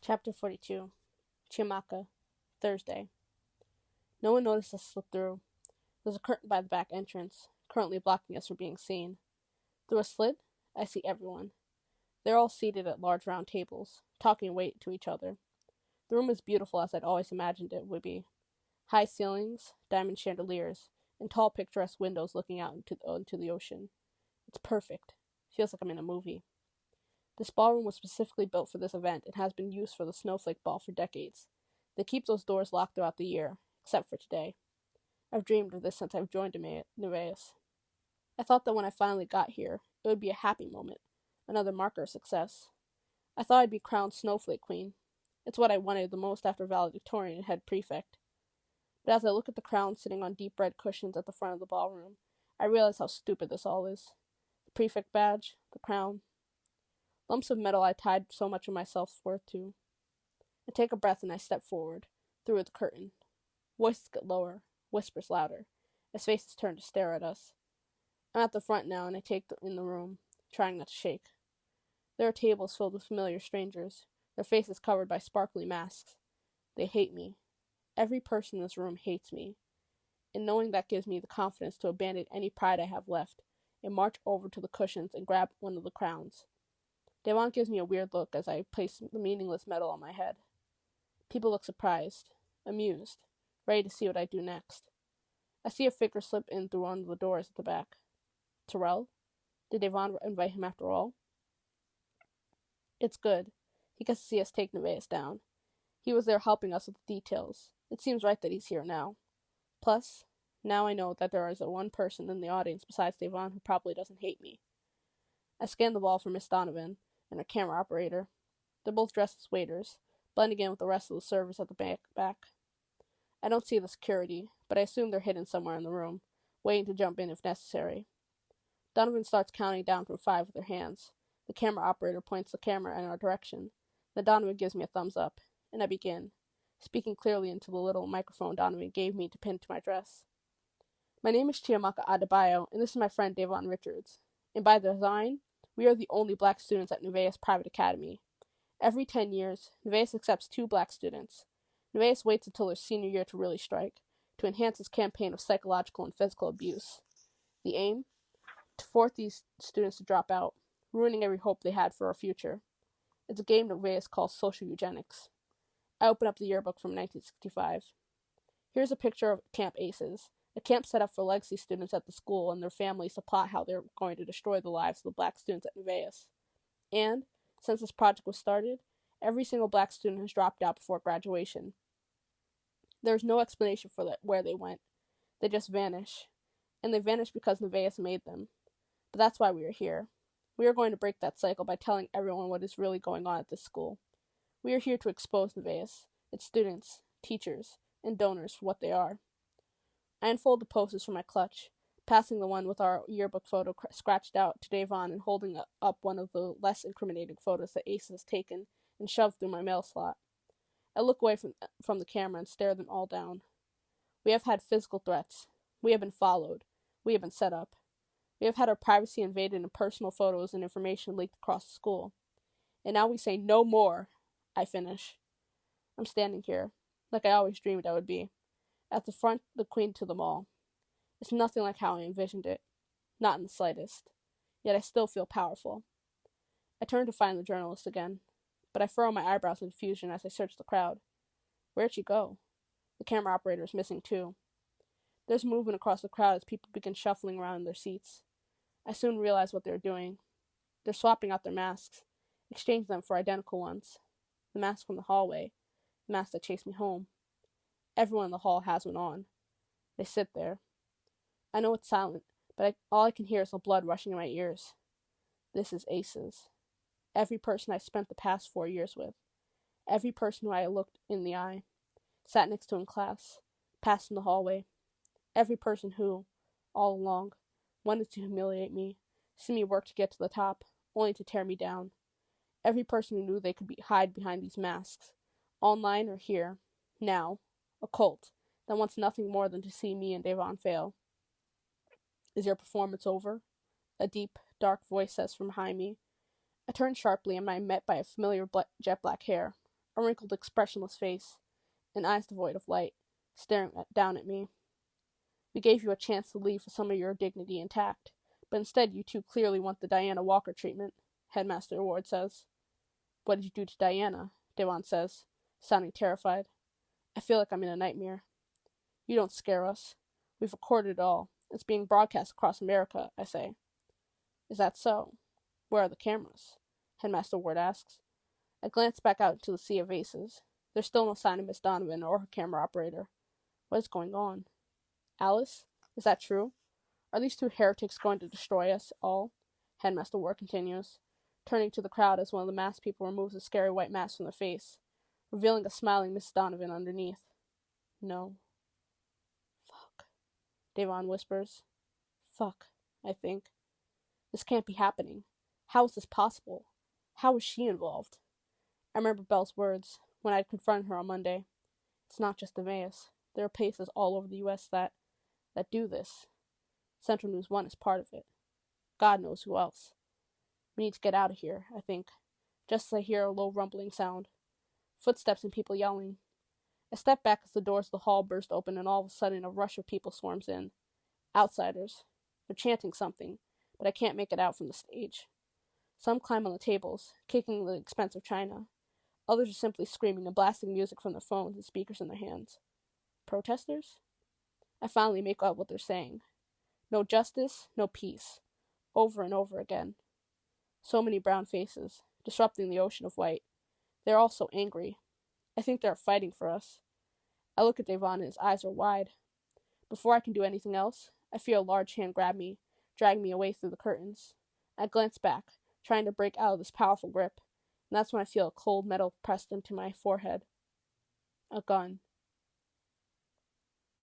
Chapter 42 Chiamaka, Thursday. No one noticed us slip through. There's a curtain by the back entrance, currently blocking us from being seen. Through a slit, I see everyone. They're all seated at large round tables, talking away to each other. The room is beautiful as I'd always imagined it would be. High ceilings, diamond chandeliers, and tall picturesque windows looking out into the ocean. It's perfect. Feels like I'm in a movie. This ballroom was specifically built for this event and has been used for the Snowflake Ball for decades. They keep those doors locked throughout the year, except for today. I've dreamed of this since I've joined Nevaeh. I thought that when I finally got here, it would be a happy moment, another marker of success. I thought I'd be crowned Snowflake Queen. It's what I wanted the most after valedictorian and head prefect. But as I look at the crown sitting on deep red cushions at the front of the ballroom, I realize how stupid this all is. The prefect badge, the crown, lumps of metal I tied so much of my self-worth to. I take a breath and I step forward, through the curtain. Voices get lower, whispers louder, as faces turn to stare at us. I'm at the front now and I take in the room, trying not to shake. There are tables filled with familiar strangers, their faces covered by sparkly masks. They hate me. Every person in this room hates me. And knowing that gives me the confidence to abandon any pride I have left, and march over to the cushions and grab one of the crowns. Devon gives me a weird look as I place the meaningless medal on my head. People look surprised, amused, ready to see what I do next. I see a figure slip in through one of the doors at the back. Terrell? Did Devon invite him after all? It's good. He gets to see us take Nevaeh down. He was there helping us with the details. It seems right that he's here now. Plus, now I know that there is one person in the audience besides Devon who probably doesn't hate me. I scan the wall for Miss Donovan and her camera operator. They're both dressed as waiters, blending in with the rest of the servers at the back. I don't see the security, but I assume they're hidden somewhere in the room, waiting to jump in if necessary. Donovan starts counting down from 5 with her hands. The camera operator points the camera in our direction. Then Donovan gives me a thumbs up, and I begin, speaking clearly into the little microphone Donovan gave me to pin to my dress. My name is Chiamaka Adebayo, and this is my friend Devon Richards. And by design, we are the only black students at Nevaeh Private Academy. Every 10 years, Nevaeh accepts 2 black students. Nevaeh waits until their senior year to really strike, to enhance its campaign of psychological and physical abuse. The aim? To force these students to drop out, ruining every hope they had for a future. It's a game Nevaeh calls social eugenics. I open up the yearbook from 1965. Here's a picture of Camp Aces, a camp set up for legacy students at the school and their families to plot how they're going to destroy the lives of the black students at Nevaeh. And, since this project was started, every single black student has dropped out before graduation. There's no explanation for where they went. They just vanish. And they vanish because Nevaeh made them. But that's why we are here. We are going to break that cycle by telling everyone what is really going on at this school. We are here to expose Nevaeh, its students, teachers, and donors for what they are. I unfold the posters from my clutch, passing the one with our yearbook photo scratched out to Devon and holding up one of the less incriminating photos that Ace has taken and shoved through my mail slot. I look away from the camera and stare them all down. We have had physical threats. We have been followed. We have been set up. We have had our privacy invaded and personal photos and information leaked across the school. And now we say no more, I finish. I'm standing here, like I always dreamed I would be. At the front, the queen to them all. It's nothing like how I envisioned it. Not in the slightest. Yet I still feel powerful. I turn to find the journalist again, but I furrow my eyebrows in confusion as I search the crowd. Where'd she go? The camera operator is missing too. There's movement across the crowd as people begin shuffling around in their seats. I soon realize what they're doing. They're swapping out their masks, exchanging them for identical ones. The mask from the hallway, the mask that chased me home. Everyone in the hall has one on. They sit there. I know it's silent, but all I can hear is the blood rushing in my ears. This is Aces. Every person I spent the past 4 years with. Every person who I looked in the eye. Sat next to in class. Passed in the hallway. Every person who, all along, wanted to humiliate me, see me work to get to the top, only to tear me down. Every person who knew they could hide behind these masks, online or here, now, a cult that wants nothing more than to see me and Devon fail. Is your performance over? A deep, dark voice says from behind me. I turn sharply and I'm met by a familiar jet black hair. A wrinkled, expressionless face, and eyes devoid of light, staring down at me. We gave you a chance to leave with some of your dignity intact, but instead you two clearly want the Diana Walker treatment, Headmaster Ward says. What did you do to Diana? Devon says, sounding terrified. I feel like I'm in a nightmare. You don't scare us. We've recorded it all. It's being broadcast across America, I say. Is that so? Where are the cameras? Headmaster Ward asks. I glance back out into the sea of vases. There's still no sign of Miss Donovan or her camera operator. What is going on? Alice? Is that true? Are these two heretics going to destroy us all? Headmaster Ward continues, turning to the crowd as one of the masked people removes a scary white mask from their face, revealing a smiling Miss Donovan underneath. No. Fuck, Devon whispers. Fuck, I think. This can't be happening. How is this possible? How is she involved? I remember Belle's words when I'd confronted her on Monday. It's not just Emmaus. There are places all over the U.S. that do this. Central News 1 is part of it. God knows who else. We need to get out of here, I think, just as I hear a low rumbling sound. Footsteps and people yelling. I step back as the doors of the hall burst open and all of a sudden a rush of people swarms in. Outsiders. They're chanting something, but I can't make it out from the stage. Some climb on the tables, kicking the expensive china. Others are simply screaming and blasting music from their phones and speakers in their hands. Protesters? I finally make out what they're saying. No justice, no peace. Over and over again. So many brown faces, disrupting the ocean of white. They're all so angry. I think they're fighting for us. I look at Devon and his eyes are wide. Before I can do anything else, I feel a large hand grab me, drag me away through the curtains. I glance back, trying to break out of this powerful grip, and that's when I feel a cold metal pressed into my forehead. A gun.